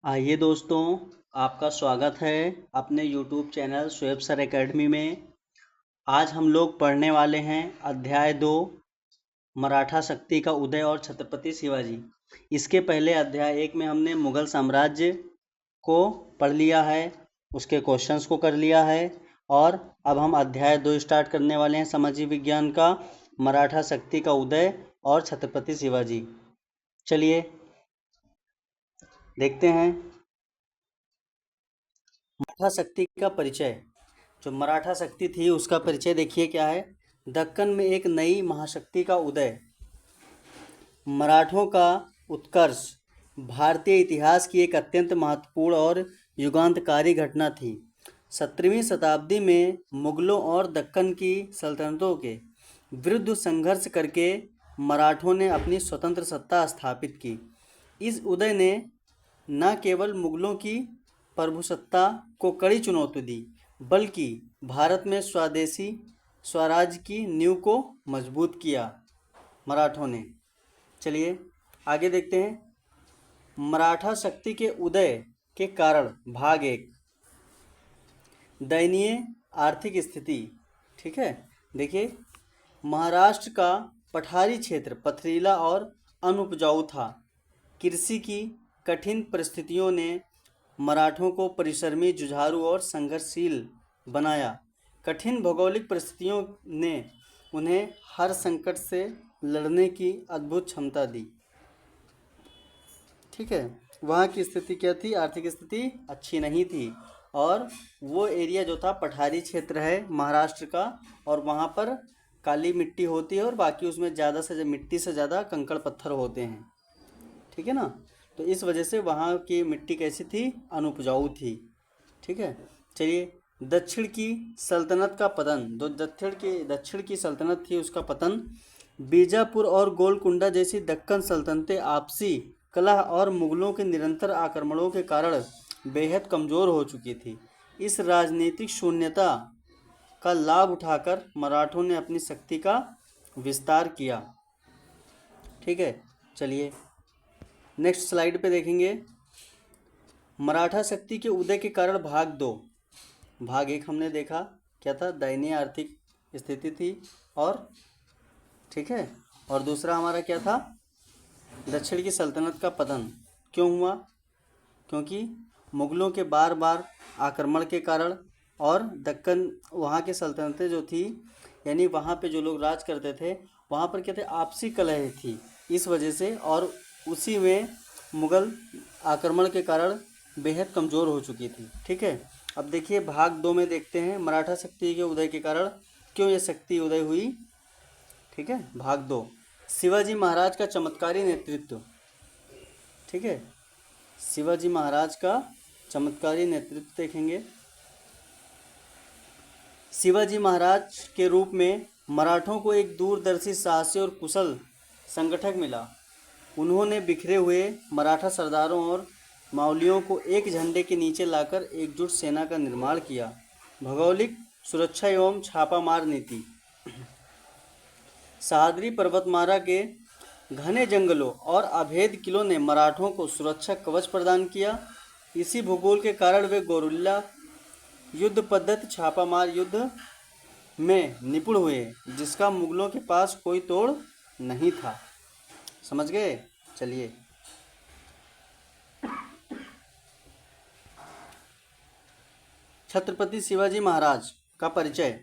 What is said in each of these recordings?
आइए दोस्तों, आपका स्वागत है अपने YouTube channel Shoaib sir academy में। आज हम लोग पढ़ने वाले हैं अध्याय 2 मराठा शक्ति का उदय और छत्रपति शिवाजी। इसके पहले अध्याय 1 में हमने मुगल साम्राज्य को पढ़ लिया है, उसके क्वेश्चंस को कर लिया है और अब हम अध्याय 2 स्टार्ट करने वाले हैं सामाजिक विज्ञान का, मराठा शक्ति का उदय और छत्रपति शिवाजी। चलिए देखते हैं मराठा शक्ति का परिचय। जो मराठा शक्ति थी उसका परिचय देखिए क्या है। दक्कन में एक नई महाशक्ति का उदय, मराठों का उत्कर्ष भारतीय इतिहास की एक अत्यंत महत्वपूर्ण और युगांतकारी घटना थी। 17वीं शताब्दी में मुगलों और दक्कन की सल्तनतों के विरुद्ध संघर्ष करके मराठों ने अपनी स्वतंत्र सत्ता स्थापित की। इस उदय ने न केवल मुगलों की प्रभुसत्ता को कड़ी चुनौती दी, बल्कि भारत में स्वदेशी स्वराज की नींव को मजबूत किया मराठों ने। चलिए आगे देखते हैं मराठा शक्ति के उदय के कारण। भाग 1, दयनीय आर्थिक स्थिति। ठीक है, देखिए महाराष्ट्र का पठारी क्षेत्र पथरीला और अनुपजाऊ था। कृषि की कठिन परिस्थितियों ने मराठों को परिश्रमी, जुझारू और संघर्षशील बनाया। कठिन भौगोलिक परिस्थितियों ने उन्हें हर संकट से लड़ने की अद्भुत क्षमता दी। ठीक है, वहाँ की स्थिति क्या थी? आर्थिक स्थिति अच्छी नहीं थी और वो एरिया जो था पठारी क्षेत्र है महाराष्ट्र का, और वहाँ पर काली मिट्टी होती है और बाकी उसमें ज़्यादा से मिट्टी से ज़्यादा कंकड़ पत्थर होते हैं। ठीक है ना, तो इस वजह से वहाँ की मिट्टी कैसी थी? अनुपजाऊ थी। ठीक है, चलिए दक्षिण की सल्तनत का पतन। जो दक्षिण की सल्तनत थी उसका पतन। बीजापुर और गोलकुंडा जैसी दक्कन सल्तनतें आपसी कलह और मुगलों के निरंतर आक्रमणों के कारण बेहद कमज़ोर हो चुकी थी। इस राजनीतिक शून्यता का लाभ उठाकर मराठों ने अपनी शक्ति का विस्तार किया। ठीक है, चलिए नेक्स्ट स्लाइड पे देखेंगे मराठा शक्ति के उदय के कारण। भाग 2। भाग 1 हमने देखा क्या था? दयनीय आर्थिक स्थिति थी और ठीक है, और दूसरा हमारा क्या था? दक्षिण की सल्तनत का पतन। क्यों हुआ? क्योंकि मुगलों के बार बार आक्रमण के कारण, और दक्कन वहाँ की सल्तनतें जो थी, यानी वहाँ पे जो लोग राज करते थे वहाँ पर क्या थे? आपसी कलह थी इस वजह से, और उसी में मुगल आक्रमण के कारण बेहद कमज़ोर हो चुकी थी। ठीक है, अब देखिए भाग 2 में देखते हैं मराठा शक्ति के उदय के कारण क्यों ये शक्ति उदय हुई। ठीक है, भाग 2 शिवाजी महाराज का चमत्कारी नेतृत्व। ठीक है, शिवाजी महाराज का चमत्कारी नेतृत्व देखेंगे। शिवाजी महाराज के रूप में मराठों को एक दूरदर्शी, साहसी और कुशल संगठक मिला। उन्होंने बिखरे हुए मराठा सरदारों और मावलियों को एक झंडे के नीचे लाकर एकजुट सेना का निर्माण किया। भौगोलिक सुरक्षा एवं छापामार नीति। सह्याद्री पर्वतमाला के घने जंगलों और अभेद किलों ने मराठों को सुरक्षा कवच प्रदान किया। इसी भूगोल के कारण वे गोरिल्ला युद्ध पद्धति, छापामार युद्ध में निपुण हुए, जिसका मुगलों के पास कोई तोड़ नहीं था। समझ गए? चलिए छत्रपति शिवाजी महाराज का परिचय।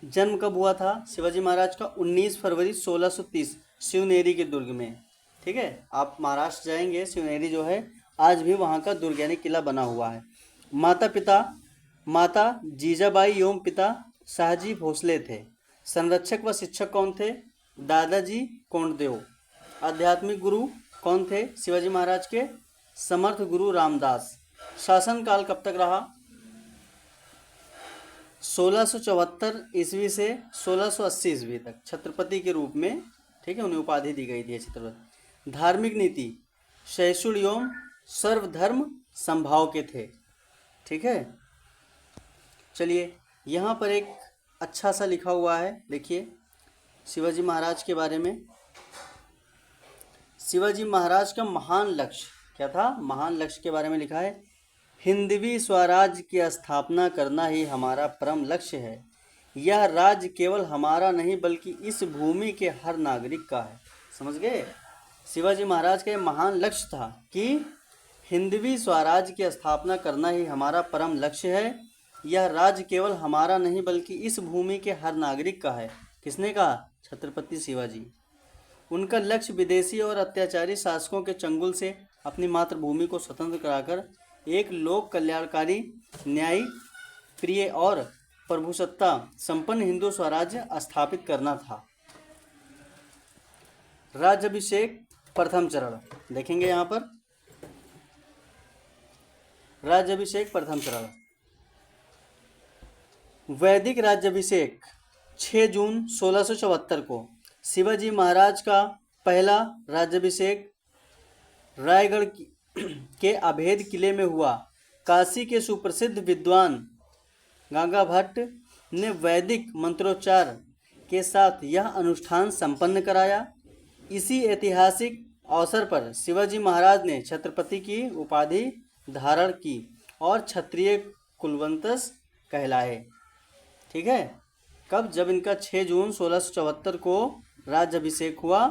जन्म कब हुआ था शिवाजी महाराज का? 19 फरवरी 1630 शिवनेरी के दुर्ग में। ठीक है, आप महाराष्ट्र जाएंगे, शिवनेरी जो है आज भी वहाँ का दुर्ग यानी किला बना हुआ है। माता जीजाबाई एवं पिता शाहजी भोसले थे। संरक्षक व शिक्षक कौन थे? दादाजी कोंडदेव। आध्यात्मिक गुरु कौन थे शिवाजी महाराज के? समर्थ गुरु रामदास। शासनकाल कब तक रहा? 1674 ईस्वी से 1680 ईस्वी तक छत्रपति के रूप में। ठीक है, उन्हें उपाधि दी गई थी छत्रपति। धार्मिक नीति सहिष्णु एवं सर्वधर्म संभाव के थे। ठीक है, चलिए यहाँ पर एक अच्छा सा लिखा हुआ है, देखिए शिवाजी महाराज के बारे में। शिवाजी महाराज का महान लक्ष्य क्या था? महान लक्ष्य के बारे में लिखा है, हिंदवी स्वराज्य की स्थापना करना ही हमारा परम लक्ष्य है। यह राज्य केवल हमारा नहीं बल्कि इस भूमि के हर नागरिक का है। समझ गए? शिवाजी महाराज का ये महान लक्ष्य था कि हिंदवी स्वराज्य की स्थापना करना ही हमारा परम लक्ष्य है। यह राज्य केवल हमारा नहीं बल्कि इस भूमि के हर नागरिक का है। किसने कहा? छत्रपति शिवाजी। उनका लक्ष्य विदेशी और अत्याचारी शासकों के चंगुल से अपनी मातृभूमि को स्वतंत्र कराकर एक लोक कल्याणकारी, न्यायी, प्रिय और प्रभुसत्ता संपन्न हिंदू स्वराज्य स्थापित करना था। राज्याभिषेक प्रथम चरण देखेंगे यहाँ पर। राज्याभिषेक प्रथम चरण। वैदिक राज्याभिषेक 6 जून 1674 को शिवाजी महाराज का पहला राज्याभिषेक रायगढ़ के अभेद किले में हुआ। काशी के सुप्रसिद्ध विद्वान गंगा भट्ट ने वैदिक मंत्रोच्चार के साथ यह अनुष्ठान संपन्न कराया। इसी ऐतिहासिक अवसर पर शिवाजी महाराज ने छत्रपति की उपाधि धारण की और क्षत्रिय कुलवंश कहलाए। ठीक है? कब? जब इनका 6 जून 1674 को राज्याभिषेक हुआ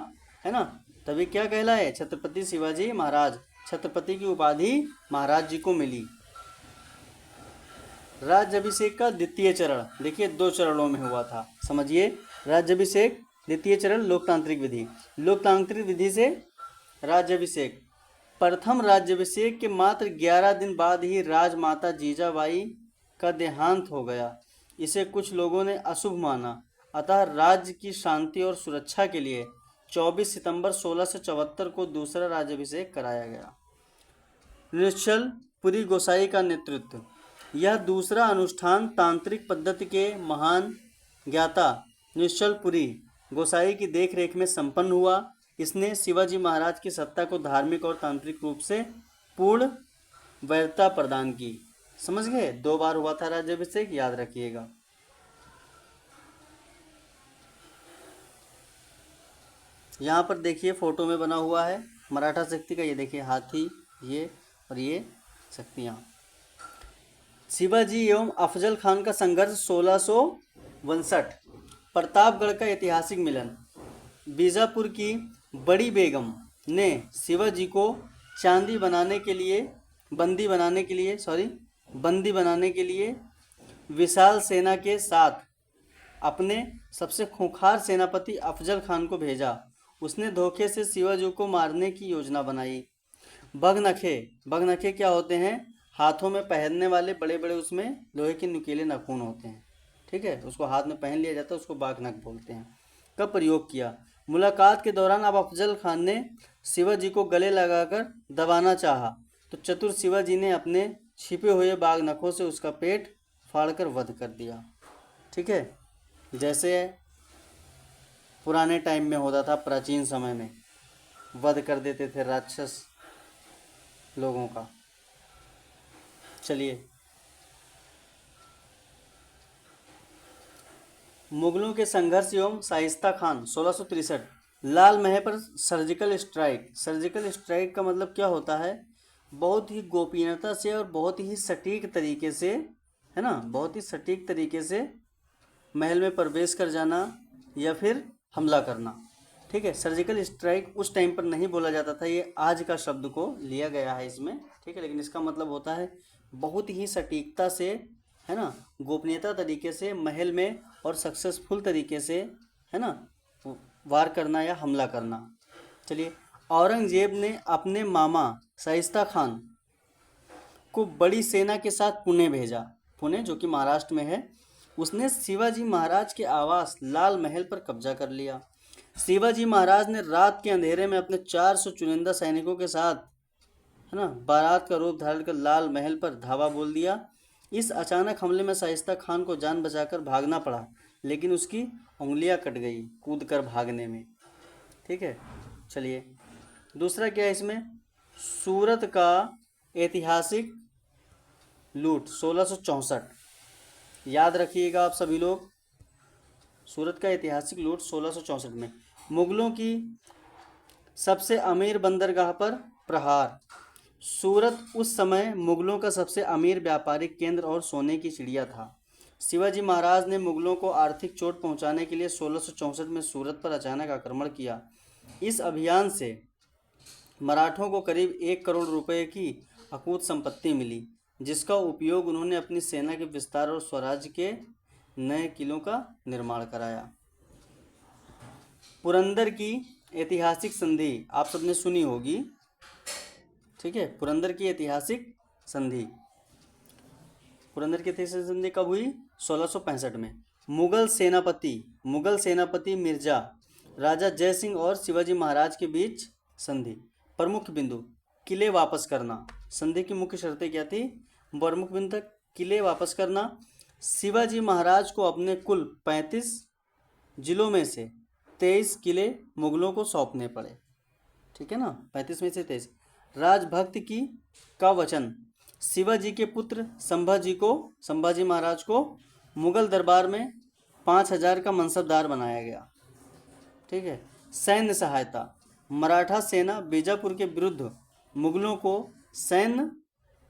है ना, तभी क्या कहलाए? छत्रपति शिवाजी महाराज। छत्रपति की उपाधि महाराज जी को मिली। राज्याभिषेक का द्वितीय चरण देखिए 2 चरणों में हुआ था। समझिए, राज्याभिषेक द्वितीय चरण लोकतांत्रिक विधि। लोकतांत्रिक विधि से राज्याभिषेक। प्रथम राज्याभिषेक के मात्र 11 दिन बाद ही राजमाता जीजाबाई का देहांत हो गया। इसे कुछ लोगों ने अशुभ माना, अतः राज्य की शांति और सुरक्षा के लिए 24 सितंबर 1674 को दूसरा राज्याभिषेक कराया गया। निश्चल पुरी गोसाई का नेतृत्व। यह दूसरा अनुष्ठान तांत्रिक पद्धति के महान ज्ञाता निश्चल पुरी गोसाई की देखरेख में संपन्न हुआ। इसने शिवाजी महाराज की सत्ता को धार्मिक और तांत्रिक रूप से पूर्ण वैधता प्रदान की। समझ गए? 2 बार हुआ था राज्याभिषेक, याद रखिएगा। यहाँ पर देखिए फोटो में बना हुआ है मराठा शक्ति का। ये देखिए हाथी, ये और ये शक्तियाँ। शिवाजी एवं अफजल खान का संघर्ष 1659। प्रतापगढ़ का ऐतिहासिक मिलन। बीजापुर की बड़ी बेगम ने शिवाजी को बंदी बनाने के लिए विशाल सेना के साथ अपने सबसे खूंखार सेनापति अफजल खान को भेजा। उसने धोखे से शिवाजी को मारने की योजना बनाई। बगनखे क्या होते हैं? हाथों में पहनने वाले बड़े बड़े उसमें लोहे के नुकीले नाखून होते हैं। ठीक है? उसको हाथ में पहन लिया जाता है, उसको बागनख बोलते हैं। का प्रयोग किया। मुलाकात के दौरान अब अफजल खान ने शिवाजी को गले लगाकर दबाना चाहा, तो चतुर शिवाजी ने अपने छिपे हुए बागनखों से उसका पेट फाड़कर वध कर दिया। ठीक है? जैसे पुराने टाइम में होता था, प्राचीन समय में वध कर देते थे राक्षस लोगों का। चलिए, मुगलों के संघर्ष एवं शाइस्ता खान 1663। लाल महल पर सर्जिकल स्ट्राइक का मतलब क्या होता है? बहुत ही गोपनीयता से और बहुत ही सटीक तरीके से, है ना, बहुत ही सटीक तरीके से महल में प्रवेश कर जाना या फिर हमला करना। ठीक है? सर्जिकल स्ट्राइक उस टाइम पर नहीं बोला जाता था, ये आज का शब्द को लिया गया है इसमें। ठीक है? लेकिन इसका मतलब होता है बहुत ही सटीकता से, है ना, गोपनीयता तरीके से महल में और सक्सेसफुल तरीके से, है ना, वार करना या हमला करना। चलिए, औरंगजेब ने अपने मामा शाइस्ता खान को बड़ी सेना के साथ पुणे भेजा। पुणे जो कि महाराष्ट्र में है। उसने शिवाजी महाराज के आवास लाल महल पर कब्जा कर लिया। शिवाजी महाराज ने रात के अंधेरे में अपने 400 चुनिंदा सैनिकों के साथ, है ना, बारात का रूप धारण कर लाल महल पर धावा बोल दिया। इस अचानक हमले में शाइस्ता खान को जान बचाकर भागना पड़ा, लेकिन उसकी उंगलियां कट गई कूद कर भागने में। ठीक है? चलिए, दूसरा क्या है इसमें? सूरत का ऐतिहासिक लूट 1664। याद रखिएगा आप सभी लोग, सूरत का ऐतिहासिक लूट 1664 में मुगलों की सबसे अमीर बंदरगाह पर प्रहार। सूरत उस समय मुगलों का सबसे अमीर व्यापारिक केंद्र और सोने की चिड़िया था। शिवाजी महाराज ने मुगलों को आर्थिक चोट पहुंचाने के लिए 1664 में सूरत पर अचानक आक्रमण किया। इस अभियान से मराठों को करीब 1 करोड़ रुपए की अकूत संपत्ति मिली, जिसका उपयोग उन्होंने अपनी सेना के विस्तार और स्वराज्य के नए किलों का निर्माण कराया। पुरंदर की ऐतिहासिक संधि आप सबने सुनी होगी, ठीक है। पुरंदर की ऐतिहासिक संधि, पुरंदर की ऐतिहासिक संधि कब हुई? 1665 में। मुगल सेनापति मिर्जा राजा जय सिंह और शिवाजी महाराज के बीच संधि। प्रमुख बिंदु, किले वापस करना। संधि की मुख्य शर्तें क्या थी? प्रमुख बिंदु, किले वापस करना। शिवाजी महाराज को अपने कुल 35 जिलों में से 23 किले मुगलों को सौंपने पड़े, ठीक है ना, 35 में से 23। राजभक्त का वचन, शिवाजी के पुत्र संभाजी महाराज को मुगल दरबार में 5000 का मनसबदार बनाया गया, ठीक है। सैन्य सहायता, मराठा सेना बीजापुर के विरुद्ध मुगलों को सैन्य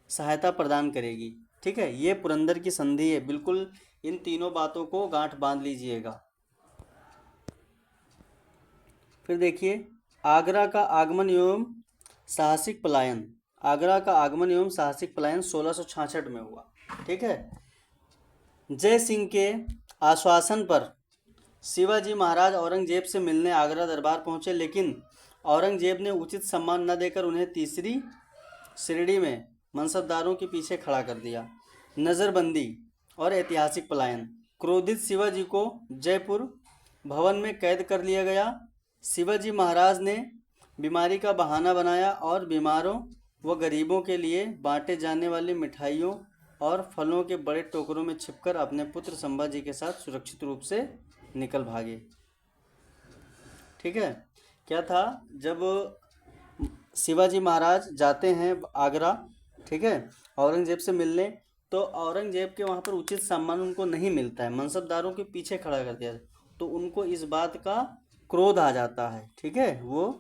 सहायता प्रदान करेगी, ठीक है। ये पुरंदर की संधि है। बिल्कुल इन तीनों बातों को गांठ बांध लीजिएगा। फिर देखिए, आगरा का आगमन एवं साहसिक पलायन। आगरा का आगमन एवं साहसिक पलायन 1666 में हुआ, ठीक है। जय सिंह के आश्वासन पर शिवाजी महाराज औरंगजेब से मिलने आगरा दरबार पहुंचे, लेकिन औरंगजेब ने उचित सम्मान न देकर उन्हें तीसरी श्रेणी में मनसबदारों के पीछे खड़ा कर दिया। नज़रबंदी और ऐतिहासिक पलायन, क्रोधित शिवाजी को जयपुर भवन में कैद कर लिया गया। शिवाजी महाराज ने बीमारी का बहाना बनाया और बीमारों व गरीबों के लिए बांटे जाने वाली मिठाइयों और फलों के बड़े टोकरों में छिपकर अपने पुत्र संभाजी के साथ सुरक्षित रूप से निकल भागे, ठीक है। क्या था, जब शिवाजी महाराज जाते हैं आगरा, ठीक है, औरंगजेब से मिलने, तो औरंगजेब के वहाँ पर उचित सम्मान उनको नहीं मिलता है, मनसबदारों के पीछे खड़ा कर दिया, तो उनको इस बात का क्रोध आ जाता है, ठीक है। वो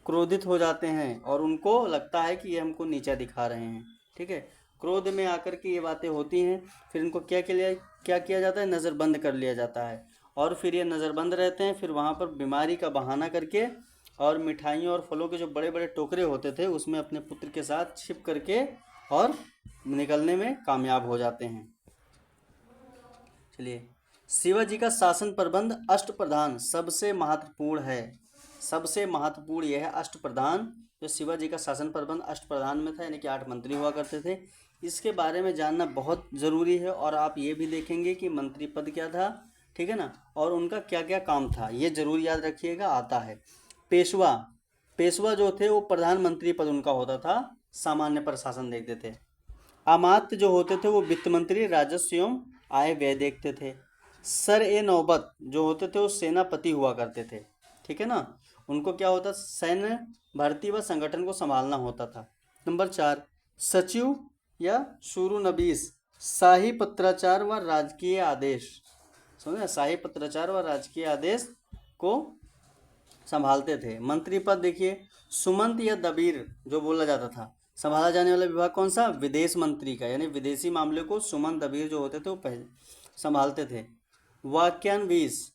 क्रोधित हो जाते हैं और उनको लगता है कि ये हमको नीचा दिखा रहे हैं, ठीक है। क्रोध में आकर के ये बातें होती हैं। फिर इनको क्या किया जाता है? नज़रबंद कर लिया जाता है। और फिर ये नज़रबंद रहते हैं। फिर वहाँ पर बीमारी का बहाना करके और मिठाइयों और फलों के जो बड़े बड़े टोकरे होते थे उसमें अपने पुत्र के साथ छिप करके और निकलने में कामयाब हो जाते हैं। चलिए, शिवाजी का शासन प्रबंध अष्टप्रधान सबसे महत्वपूर्ण है। सबसे महत्वपूर्ण यह है अष्टप्रधान। जो शिवाजी का शासन प्रबंध अष्टप्रधान में था, यानी कि 8 मंत्री हुआ करते थे। इसके बारे में जानना बहुत ज़रूरी है। और आप ये भी देखेंगे कि मंत्री पद क्या था, ठीक है ना, और उनका क्या क्या काम था, ये जरूर याद रखिएगा, आता है। पेशवा जो थे वो प्रधानमंत्री पद उनका होता था, सामान्य प्रशासन देखते थे। अमात्य जो होते थे वो वित्त मंत्री, राजस्व एवं आय व्यय देखते थे। सर ए नौबत जो होते थे वो सेनापति हुआ करते थे, ठीक है ना। उनको क्या होता, सैन्य भर्ती व संगठन को संभालना होता था। नंबर 4, सचिव या शुरूनबीस शाही पत्राचार व राजकीय आदेश, समझे, शाही पत्राचार व राजकीय आदेश को संभालते थे। मंत्री पद देखिए, सुमंत या दबीर जो बोला जाता था, संभाला जाने वाला विभाग कौन सा? विदेश मंत्री का, यानी विदेशी मामले को सुमंत दबीर जो होते थे वो पहले संभालते थे। वाक्यान्वीस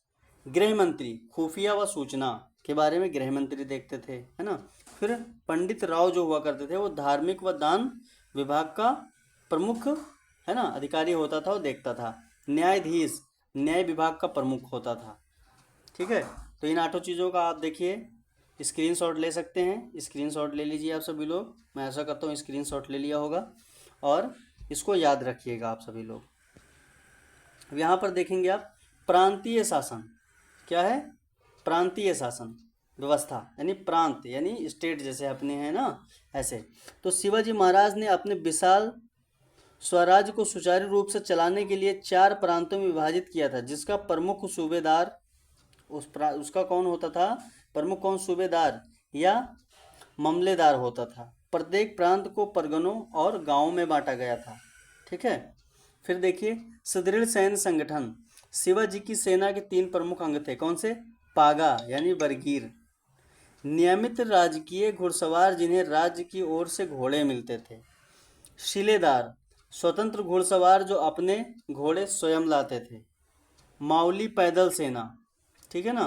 गृह मंत्री, खुफिया व सूचना के बारे में गृह मंत्री देखते थे, है ना। फिर पंडित राव जो हुआ करते थे वो धार्मिक व दान विभाग का प्रमुख, है ना, अधिकारी होता था, वो देखता था। न्यायाधीश न्याय विभाग का प्रमुख होता था, ठीक है। तो इन 8 चीज़ों का आप देखिए स्क्रीनशॉट ले सकते हैं। स्क्रीनशॉट ले लीजिए आप सभी लोग, मैं ऐसा करता हूँ स्क्रीनशॉट ले लिया होगा और इसको याद रखिएगा आप सभी लोग। अब यहाँ पर देखेंगे आप प्रांतीय शासन, क्या है? प्रांतीय शासन व्यवस्था, यानी प्रांत यानी स्टेट, जैसे अपने हैं ना ऐसे। तो शिवाजी महाराज ने अपने विशाल स्वराज्य को सुचारू रूप से चलाने के लिए 4 प्रांतों में विभाजित किया था, जिसका प्रमुख सूबेदार उसका कौन होता था? प्रमुख कौन? सूबेदार या मामलेदार होता था। प्रत्येक प्रांत को परगनों और गांवों में बांटा गया था, ठीक है। फिर देखिए सुदृढ़ सैन्य संगठन। शिवाजी की सेना के 3 प्रमुख अंग थे, कौन से? पागा यानी बरगीर, नियमित राजकीय घुड़सवार जिन्हें राज्य की ओर से घोड़े मिलते थे। शिलेदार, स्वतंत्र घुड़सवार जो अपने घोड़े स्वयं लाते थे। माउली, पैदल सेना, ठीक है ना।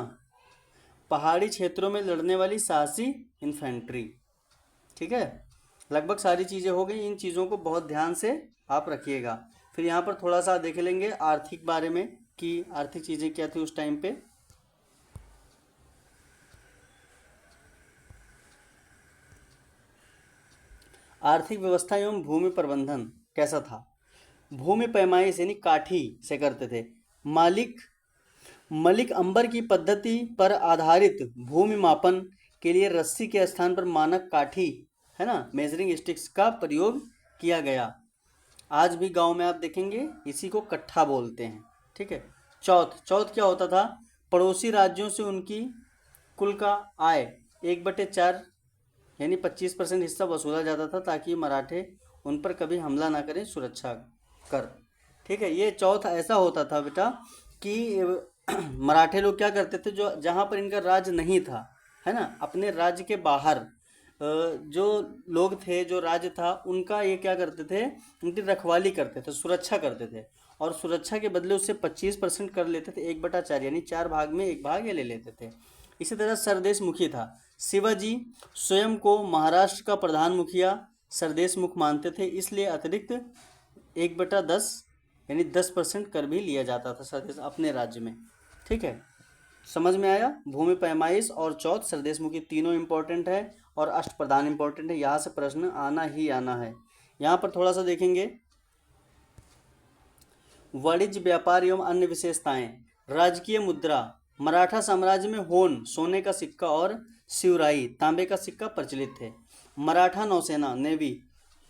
पहाड़ी क्षेत्रों में लड़ने वाली साहसी इन्फेंट्री, ठीक है। लगभग सारी चीज़ें हो गई। इन चीज़ों को बहुत ध्यान से आप रखिएगा। फिर यहाँ पर थोड़ा सा देख लेंगे आर्थिक बारे में कि आर्थिक चीज़ें क्या थी उस टाइम पे। आर्थिक व्यवस्था एवं भूमि प्रबंधन कैसा था। भूमि पैमाइश यानी काठी से करते थे। मलिक अंबर की पद्धति पर आधारित भूमि मापन के लिए रस्सी के स्थान पर मानक काठी, है ना, मेजरिंग स्टिक्स का प्रयोग किया गया। आज भी गांव में आप देखेंगे इसी को कट्ठा बोलते हैं, ठीक है। चौथ क्या होता था। पड़ोसी राज्यों से उनकी कुल का आय 1/4 यानी 25% हिस्सा वसूला जाता था ताकि मराठे उन पर कभी हमला ना करें, सुरक्षा कर, ठीक है। ये चौथ ऐसा होता था बेटा कि मराठे लोग क्या करते थे, जो जहाँ पर इनका राज्य नहीं था, है ना, अपने राज्य के बाहर जो लोग थे, जो राज्य था उनका, ये क्या करते थे, उनकी रखवाली करते थे, सुरक्षा करते थे। और सुरक्षा के बदले उससे 25% कर लेते थे, 1/4 यानी 4 भाग में 1 भाग ये ले लेते थे। इसी तरह सरदेश मुखी था। शिवाजी स्वयं को महाराष्ट्र का प्रधान मुखिया सरदेश मुख मानते थे, इसलिए अतिरिक्त 1/10 यानी 10% कर भी लिया जाता था सरदेश अपने राज्य में, ठीक है। समझ में आया। भूमि पैमाइश और चौथ सरदेशमुखी तीनों इंपॉर्टेंट है और अष्टप्रधान इंपॉर्टेंट है। यहाँ से प्रश्न आना ही आना है। यहाँ पर थोड़ा सा देखेंगे वाणिज्य, व्यापार एवं अन्य विशेषताएं। राजकीय मुद्रा, मराठा साम्राज्य में होन सोने का सिक्का और सिवराई तांबे का सिक्का प्रचलित थे। मराठा नौसेना, नेवी,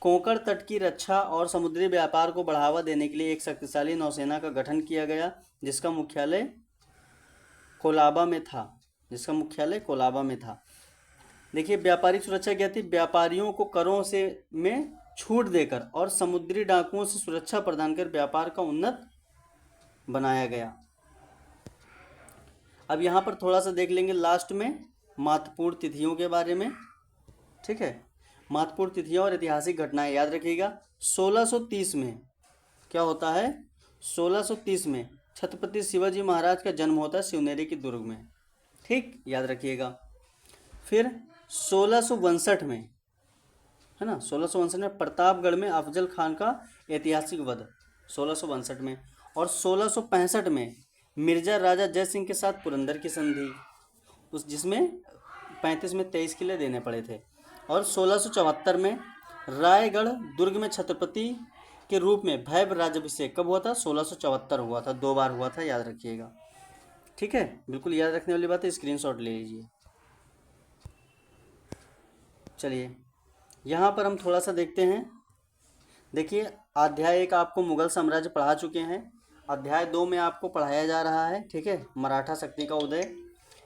कोंकण तट की रक्षा और समुद्री व्यापार को बढ़ावा देने के लिए एक शक्तिशाली नौसेना का गठन किया गया जिसका मुख्यालय कोलाबा में था। देखिए व्यापारिक सुरक्षा क्या थी। व्यापारियों को करों से में छूट देकर और समुद्री डाकुओं से सुरक्षा प्रदान कर व्यापार का उन्नत बनाया गया। अब यहाँ पर थोड़ा सा देख लेंगे लास्ट में महत्वपूर्ण तिथियों के बारे में, ठीक है। महत्वपूर्ण तिथियां और ऐतिहासिक घटनाएं याद रखिएगा। 1630 में क्या होता है, 1630 में छत्रपति शिवाजी महाराज का जन्म होता है शिवनेरी के दुर्ग में, ठीक, याद रखिएगा। फिर 1662 में, है ना, 1662 में प्रतापगढ़ में अफजल खान का ऐतिहासिक वध 1662 में। और 1665 में मिर्जा राजा जय सिंह के साथ पुरंदर की संधि, उस जिसमें 35 में 23 किले देने पड़े थे। और 1674 में रायगढ़ दुर्ग में छत्रपति के रूप में भव्य राज्याभिषेक कब हुआ था, 1674 हुआ था, 2 बार हुआ था, याद रखिएगा, ठीक है। बिल्कुल याद रखने वाली बात है, स्क्रीनशॉट ले लीजिए। चलिए यहाँ पर हम थोड़ा सा देखते हैं। देखिए अध्याय 1 आपको मुगल साम्राज्य पढ़ा चुके हैं, अध्याय 2 में आपको पढ़ाया जा रहा है, ठीक है, मराठा शक्ति का उदय।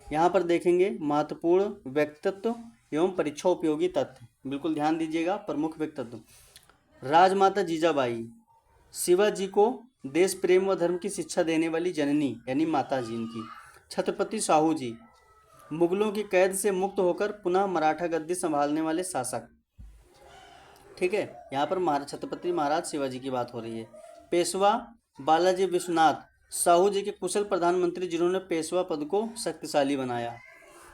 यहाँ पर देखेंगे महत्वपूर्ण व्यक्तित्व एवं परीक्षा उपयोगी तथ्य, बिल्कुल ध्यान दीजिएगा। प्रमुख व्यक्तित्व, राजमाता जीजाबाई, शिवाजी को देश प्रेम व धर्म की शिक्षा देने वाली जननी यानी माता जी इनकी। छत्रपति साहू जी, मुगलों की कैद से मुक्त होकर पुनः मराठा गद्दी संभालने वाले शासक, ठीक है। यहाँ पर छत्रपति महाराज शिवाजी की बात हो रही है। पेशवा बालाजी विश्वनाथ, साहू जी के कुशल प्रधानमंत्री जिन्होंने पेशवा पद को शक्तिशाली बनाया,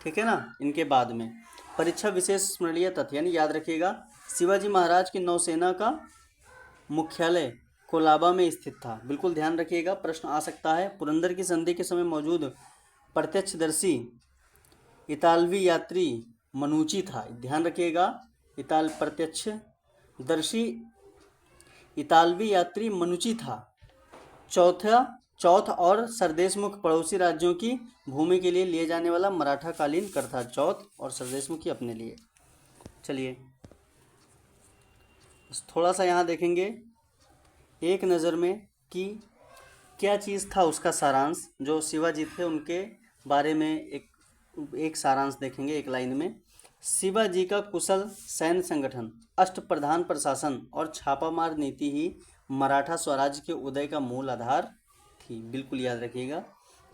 ठीक है ना। इनके बाद में परीक्षा विशेष स्मरणीय तथ्य यानी याद रखिएगा, शिवाजी महाराज की नौसेना का मुख्यालय कोलाबा में स्थित था, बिल्कुल ध्यान रखिएगा, प्रश्न आ सकता है। पुरंदर की संधि के समय मौजूद प्रत्यक्षदर्शी इतालवी यात्री मनुची था, ध्यान रखिएगा, प्रत्यक्षदर्शी इतालवी यात्री मनुची था। चौथ और सरदेशमुख पड़ोसी राज्यों की भूमि के लिए लिए जाने वाला मराठा कालीन कर था, चौथ और सरदेशमुखी अपने लिए। चलिए थोड़ा सा यहाँ देखेंगे एक नज़र में कि क्या चीज़ था उसका सारांश, जो शिवाजी थे उनके बारे में एक सारांश देखेंगे एक लाइन में। शिवाजी का कुशल सैन्य संगठन, अष्टप्रधान प्रशासन और छापामार नीति ही मराठा स्वराज्य के उदय का मूल आधार थी, बिल्कुल याद रखिएगा।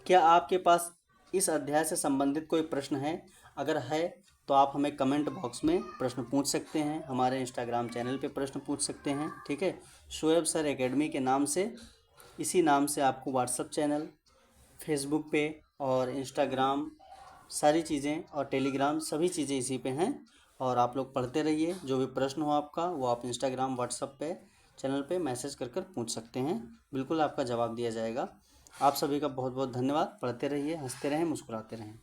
क्या आपके पास इस अध्याय से संबंधित कोई प्रश्न है? अगर है तो आप हमें कमेंट बॉक्स में प्रश्न पूछ सकते हैं, हमारे इंस्टाग्राम चैनल पे प्रश्न पूछ सकते हैं। ठीक है, शोएब सर एकेडमी के नाम से, इसी नाम से आपको व्हाट्सअप चैनल, फेसबुक पे और इंस्टाग्राम सारी चीज़ें और टेलीग्राम सभी चीज़ें इसी पे हैं। और आप लोग पढ़ते रहिए, जो भी प्रश्न हो आपका वो आप इंस्टाग्राम व्हाट्सअप पे चैनल पे मैसेज कर कर पूछ सकते हैं, बिल्कुल आपका जवाब दिया जाएगा। आप सभी का बहुत बहुत धन्यवाद। पढ़ते रहिए, हंसते रहें, मुस्कुराते रहें।